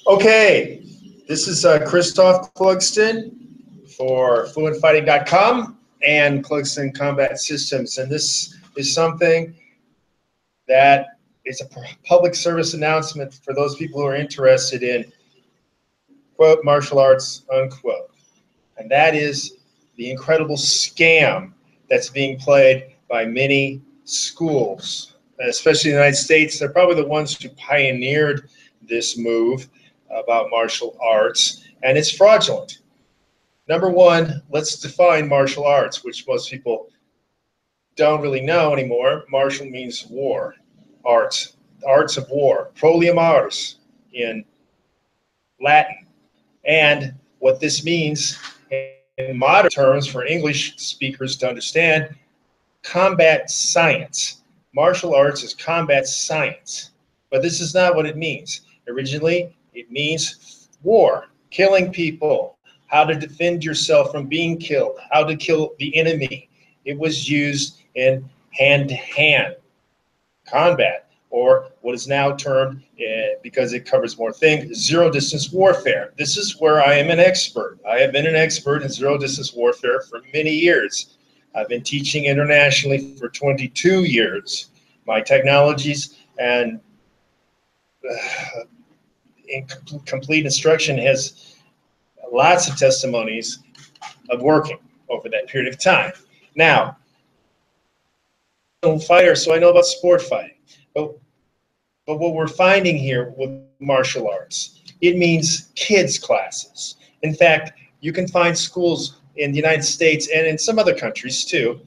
Okay, this is Christophe Clugston for fluentfighting.com and Clugston Combat Systems, and this is something that is a public service announcement for those people who are interested in, quote, martial arts, unquote. And that is the incredible scam that's being played by many schools, especially in the United States. They're probably the ones who pioneered this move about martial arts, and it's fraudulent. Number one, let's define martial arts, which most people don't really know anymore. Martial means war, arts, arts of war, prolium ars in Latin. And what this means in modern terms for English speakers to understand, combat science. Martial arts is combat science, but this is not what it means. Originally, it means war, killing people, how to defend yourself from being killed, how to kill the enemy. It was used in hand-to-hand combat, or what is now termed, because it covers more things, zero-distance warfare. This is where I am an expert. I have been an expert in zero-distance warfare for many years. I've been teaching internationally for 22 years. My technologies and complete instruction has lots of testimonies of working over that period of time. Now, I'm a fighter, so I know about sport fighting. But what we're finding here with martial arts, it means kids' classes. In fact, you can find schools in the United States and in some other countries too,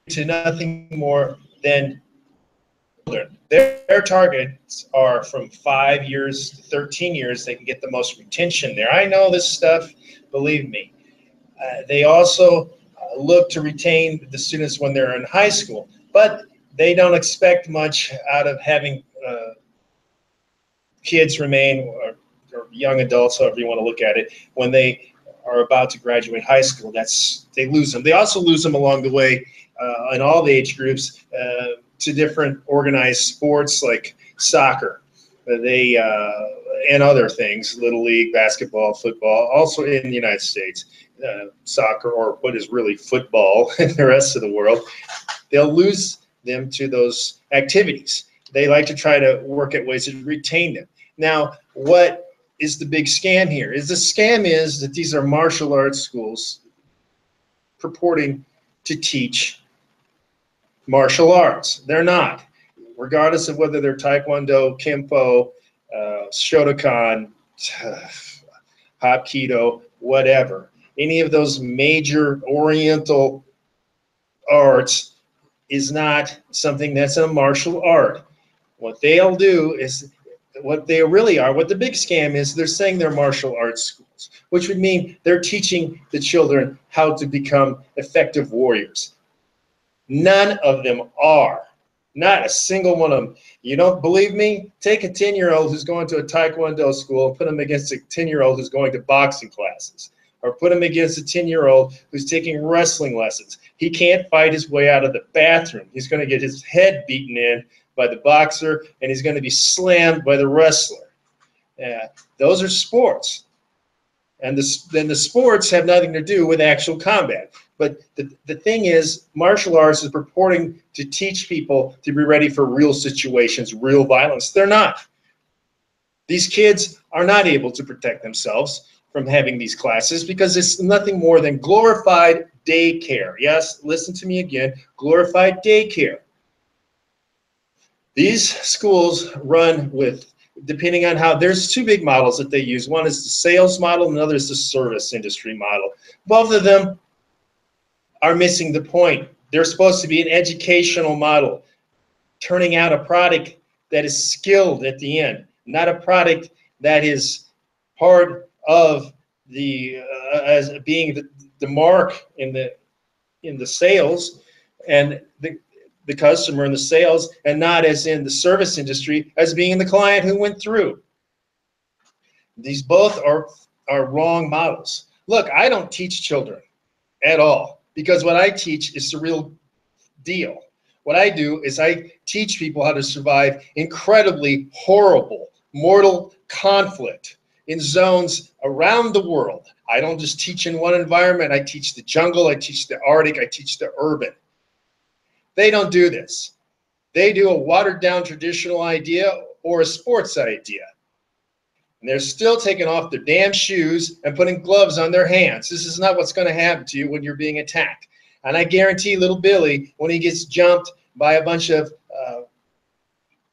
to nothing more than children. Their targets are from 5 years to 13 years. They can get the most retention there. I know this stuff, believe me. They also look to retain the students when they're in high school, but they don't expect much out of having kids remain, or young adults, however you want to look at it, when they are about to graduate high school. They lose them. They also lose them along the way in all the age groups to different organized sports like soccer, and other things, Little League, basketball, football, also in the United States, soccer, or what is really football in the rest of the world. They'll lose them to those activities. They like to try to work at ways to retain them. Now, what is the big scam here? The scam is that these are martial arts schools purporting to teach martial arts. They're not. Regardless of whether they're Taekwondo, Kempo, Shotokan, Hapkido, whatever. Any of those major Oriental arts is not something that's a martial art. What they'll do is, what they really are, what the big scam is, they're saying they're martial arts schools, which would mean they're teaching the children how to become effective warriors. None of them are. Not a single one of them. You don't believe me? Take a 10-year-old who's going to a Taekwondo school and put him against a 10-year-old who's going to boxing classes. Or put him against a 10-year-old who's taking wrestling lessons. He can't fight his way out of the bathroom. He's going to get his head beaten in by the boxer, and he's going to be slammed by the wrestler. Those are sports. And then the sports have nothing to do with actual combat. But the thing is, martial arts is purporting to teach people to be ready for real situations, real violence. They're not. These kids are not able to protect themselves from having these classes because it's nothing more than glorified daycare. Yes, listen to me again, glorified daycare. These schools run with, depending on how, there's two big models that they use. One is the sales model, and another is the service industry model. Both of them are missing the point. They're supposed to be an educational model, turning out a product that is skilled at the end, not a product that is part of the as being the mark in the sales and the customer in the sales, and not as in the service industry as being the client who went through. These both are wrong models. Look, I don't teach children at all, because what I teach is the real deal. What I do is I teach people how to survive incredibly horrible mortal conflict in zones around the world. I don't just teach in one environment. I teach the jungle, I teach the Arctic, I teach the urban. They don't do this. They do a watered down traditional idea or a sports idea. And they're still taking off their damn shoes and putting gloves on their hands. This is not what's going to happen to you when you're being attacked. And I guarantee little Billy, when he gets jumped by a bunch of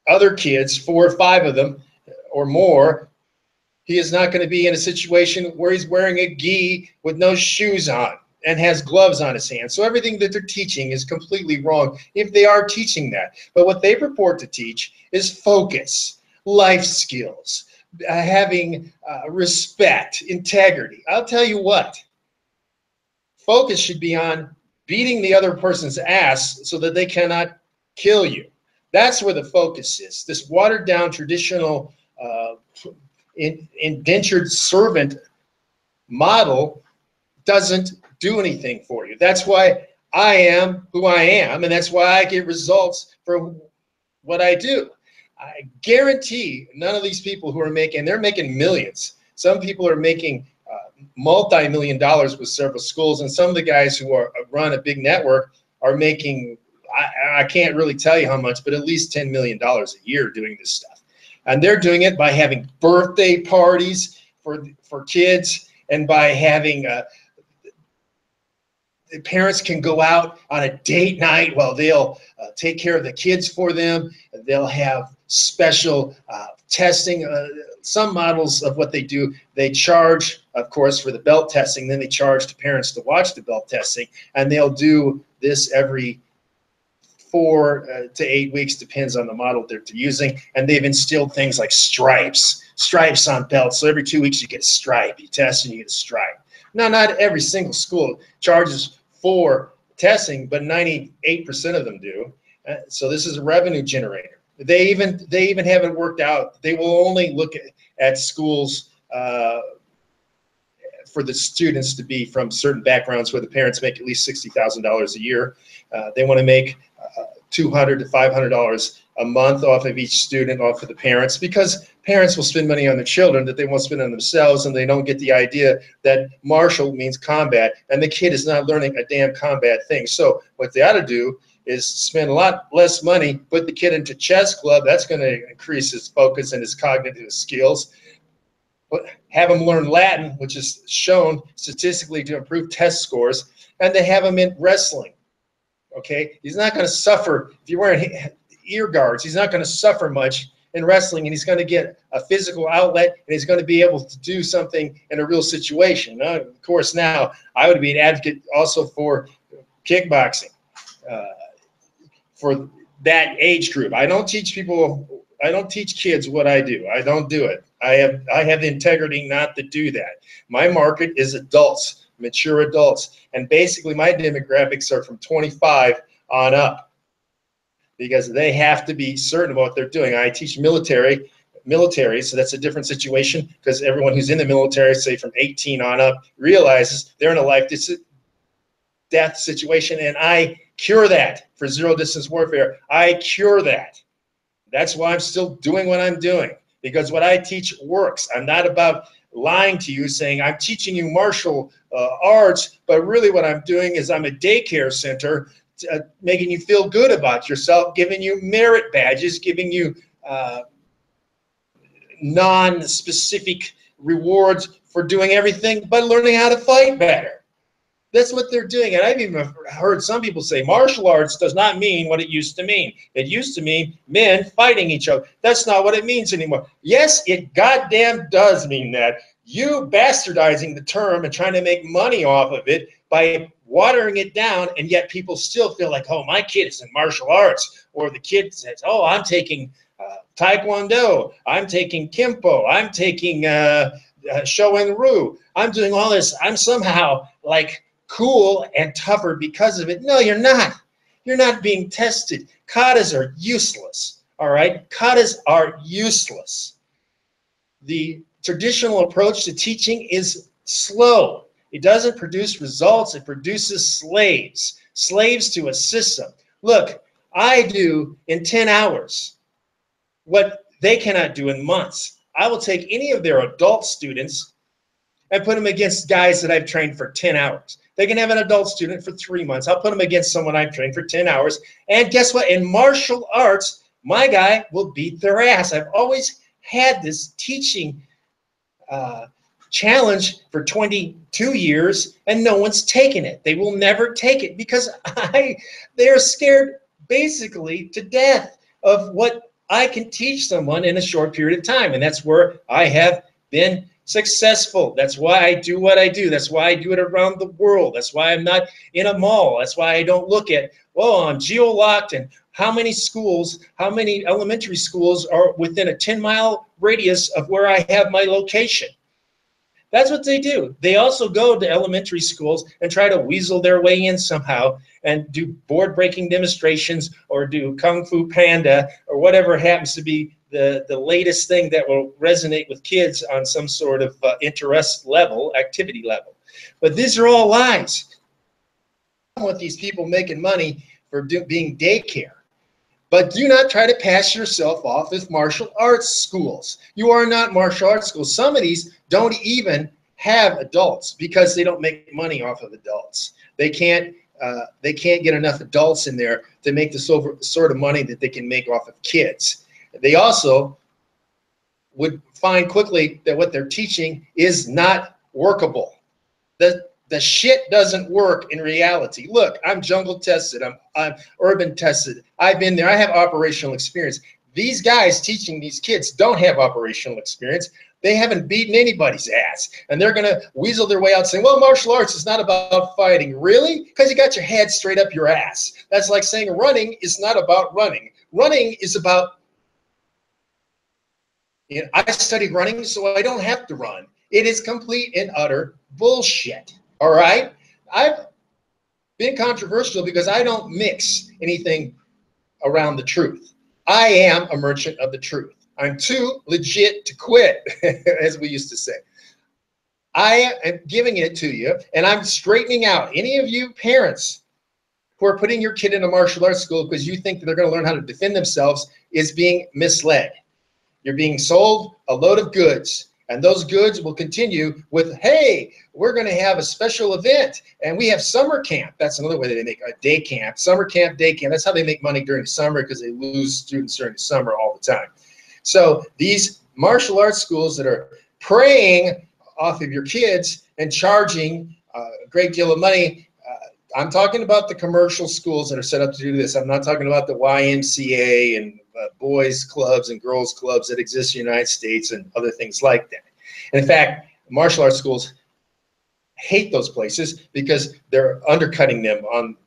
other kids, 4 or 5 of them or more, he is not going to be in a situation where he's wearing a gi with no shoes on and has gloves on his hands. So everything that they're teaching is completely wrong if they are teaching that. But what they purport to teach is focus, life skills, having respect, integrity. I'll tell you what, focus should be on beating the other person's ass so that they cannot kill you. That's where the focus is. This watered down traditional indentured servant model doesn't do anything for you. That's why I am who I am, and that's why I get results for what I do. I guarantee none of these people who are making, they're making millions. Some people are making multi-million dollars with several schools, and some of the guys who run a big network are making, I can't really tell you how much, but at least $10 million a year doing this stuff. And they're doing it by having birthday parties for kids, and by having the parents can go out on a date night while they'll take care of the kids for them. They'll have special testing. Some models of what they do, they charge, of course, for the belt testing. Then they charge the parents to watch the belt testing. And they'll do this every 4 to 8 weeks, depends on the model they're using. And they've instilled things like stripes on belts. So every 2 weeks you get a stripe. You test and you get a stripe. Now, not every single school charges for testing, but 98% of them do. So this is a revenue generator. They even have it worked out. They will only look at schools for the students to be from certain backgrounds where the parents make at least $60,000 a year. They want to make $200 to $500 a month off of each student, off of the parents, because parents will spend money on their children that they won't spend on themselves, and they don't get the idea that martial means combat, and the kid is not learning a damn combat thing. So what they ought to do is spend a lot less money, put the kid into chess club. That's going to increase his focus and his cognitive skills. But have him learn Latin, which is shown statistically to improve test scores, and they have him in wrestling. Okay, he's not going to suffer if you're wearing ear guards. He's not going to suffer much in wrestling, and he's going to get a physical outlet, and he's going to be able to do something in a real situation. Now, of course, now I would be an advocate also for kickboxing for that age group. I don't teach people. I don't teach kids what I do. I don't do it. I have the integrity not to do that. My market is adults, mature adults, and basically my demographics are from 25 on up, because they have to be certain about what they're doing. I teach military, so that's a different situation, because everyone who's in the military, say from 18 on up, realizes they're in a life-death situation, and I cure that for zero-distance warfare. I cure that. That's why I'm still doing what I'm doing, because what I teach works. I'm not about lying to you saying I'm teaching you martial arts, but really what I'm doing is I'm a daycare center making you feel good about yourself, giving you merit badges, giving you non-specific rewards for doing everything but learning how to fight better. That's what they're doing. And I've even heard some people say martial arts does not mean what it used to mean. It used to mean men fighting each other. That's not what it means anymore. Yes, it goddamn does mean that. You bastardizing the term and trying to make money off of it by watering it down, and yet people still feel like, oh, my kid is in martial arts. Or the kid says, oh, I'm taking Taekwondo. I'm taking Kimpo. I'm taking Shoen-ryu. I'm doing all this. I'm somehow like cool and tougher because of it. No, you're not. You're not being tested. Katas are useless. All right? Katas are useless. The traditional approach to teaching is slow. It doesn't produce results. It produces slaves. Slaves to a system. Look, I do in 10 hours what they cannot do in months. I will take any of their adult students and put them against guys that I've trained for 10 hours. They can have an adult student for 3 months. I'll put them against someone I've trained for 10 hours. And guess what? In martial arts, my guy will beat their ass. I've always had this teaching challenge for 22 years, and no one's taken it. They will never take it because they're scared basically to death of what I can teach someone in a short period of time. And that's where I have been successful. That's why I do what I do. That's why I do it around the world. That's why I'm not in a mall. That's why I don't look at, oh, I'm geo-locked and how many schools, how many elementary schools are within a 10-mile radius of where I have my location. That's what they do. They also go to elementary schools and try to weasel their way in somehow and do board-breaking demonstrations or do Kung Fu Panda or whatever happens to be the latest thing that will resonate with kids on some sort of interest level, activity level. But these are all lies. I don't want these people making money for being daycare. But do not try to pass yourself off as martial arts schools. You are not martial arts schools. Some of these don't even have adults because they don't make money off of adults. They can't get enough adults in there to make the sort of money that they can make off of kids. They also would find quickly that what they're teaching is not workable. The shit doesn't work in reality. Look, I'm jungle tested. I'm urban tested. I've been there. I have operational experience. These guys teaching these kids don't have operational experience. They haven't beaten anybody's ass. And they're going to weasel their way out saying, well, martial arts is not about fighting. Really? Because you got your head straight up your ass. That's like saying running is not about running. Running is about, you know, I studied running, so I don't have to run. It is complete and utter bullshit. All right? I've been controversial because I don't mix anything around the truth. I am a merchant of the truth. I'm too legit to quit, as we used to say. I am giving it to you, and I'm straightening out any of you parents who are putting your kid in a martial arts school because you think that they're going to learn how to defend themselves is being misled. You're being sold a load of goods, and those goods will continue with, hey, we're going to have a special event, and we have summer camp. That's another way they make a day camp. Summer camp, day camp. That's how they make money during the summer because they lose students during the summer all the time. So these martial arts schools that are preying off of your kids and charging a great deal of money, I'm talking about the commercial schools that are set up to do this. I'm not talking about the YMCA and boys clubs and girls clubs that exist in the United States and other things like that. And in fact, martial arts schools hate those places because they're undercutting them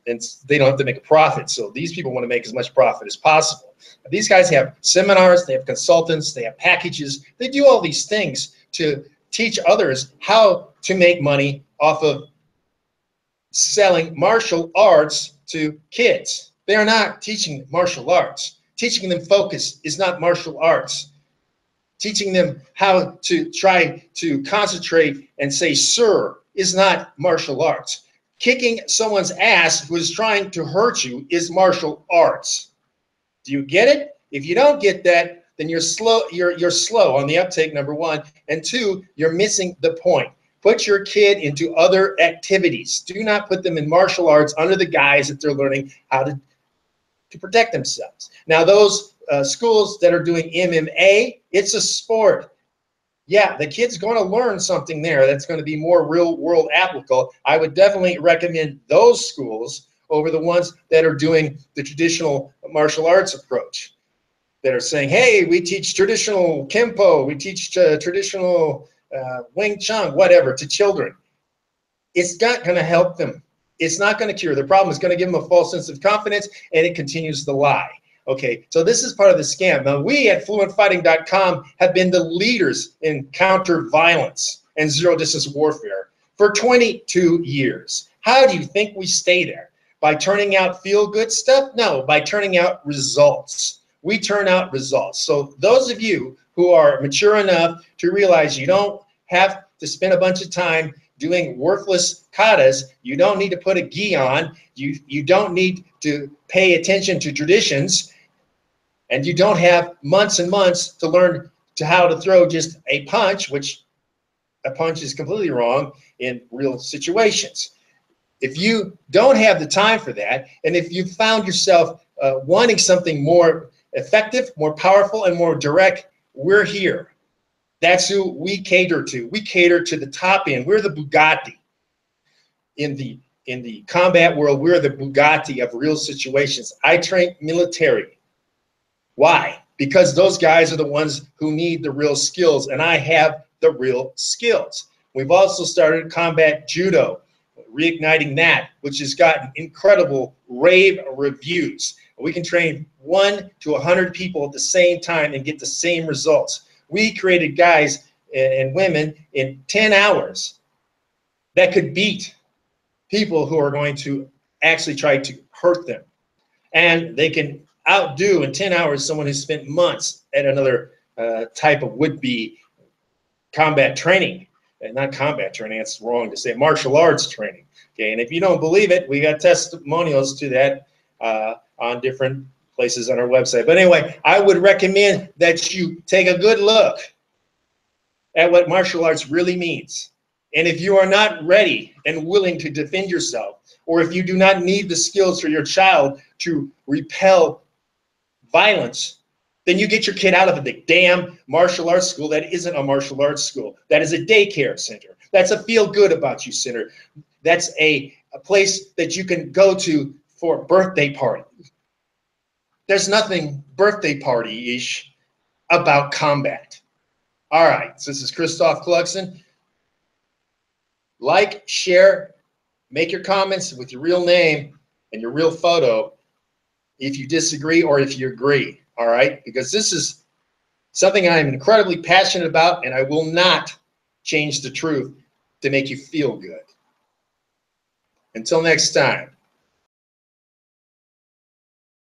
and they don't have to make a profit. So these people want to make as much profit as possible. These guys have seminars, they have consultants, they have packages. They do all these things to teach others how to make money off of selling martial arts to kids. They are not teaching martial arts. Teaching them focus is not martial arts. Teaching them how to try to concentrate and say, sir, is not martial arts. Kicking someone's ass who is trying to hurt you is martial arts. Do you get it? If you don't get that, then you're slow on the uptake, number one. And two, you're missing the point. Put your kid into other activities. Do not put them in martial arts under the guise that they're learning how to protect themselves. Now, those schools that are doing MMA, it's a sport. Yeah, the kid's going to learn something there that's going to be more real world applicable. I would definitely recommend those schools over the ones that are doing the traditional martial arts approach, that are saying, hey, we teach traditional Kempo, we teach traditional Wing Chun, whatever, to children. It's not going to help them. It's not going to cure the problem. It's going to give them a false sense of confidence, and it continues the lie. Okay, so this is part of the scam. Now, we at fluentfighting.com have been the leaders in counter-violence and zero-distance warfare for 22 years. How do you think we stay there? By turning out feel-good stuff? No, by turning out results. We turn out results. So those of you who are mature enough to realize you don't have to spend a bunch of time doing worthless katas, you don't need to put a gi on, you don't need to pay attention to traditions, and you don't have months and months to learn to how to throw just a punch, which a punch is completely wrong in real situations. If you don't have the time for that, and if you found yourself wanting something more effective, more powerful, and more direct, we're here. That's who we cater to. We cater to the top end. We're the Bugatti. In the combat world, we're the Bugatti of real situations. I train military. Why? Because those guys are the ones who need the real skills, and I have the real skills. We've also started combat judo, reigniting that, which has gotten incredible rave reviews. We can train 1 to 100 people at the same time and get the same results. We created guys and women in 10 hours that could beat people who are going to actually try to hurt them. And they can outdo in 10 hours someone who spent months at another type of would-be combat training. And not combat training, it's wrong to say, martial arts training. Okay, and if you don't believe it, we got testimonials to that on different places on our website. But anyway, I would recommend that you take a good look at what martial arts really means. And if you are not ready and willing to defend yourself, or if you do not need the skills for your child to repel violence, then you get your kid out of the damn martial arts school that isn't a martial arts school. That is a daycare center. That's a feel good about you center. That's a place that you can go to for a birthday party. There's nothing birthday party-ish about combat. All right, so this is Christophe Clugston. Like, share, make your comments with your real name and your real photo if you disagree or if you agree, all right? Because this is something I'm incredibly passionate about, and I will not change the truth to make you feel good. Until next time.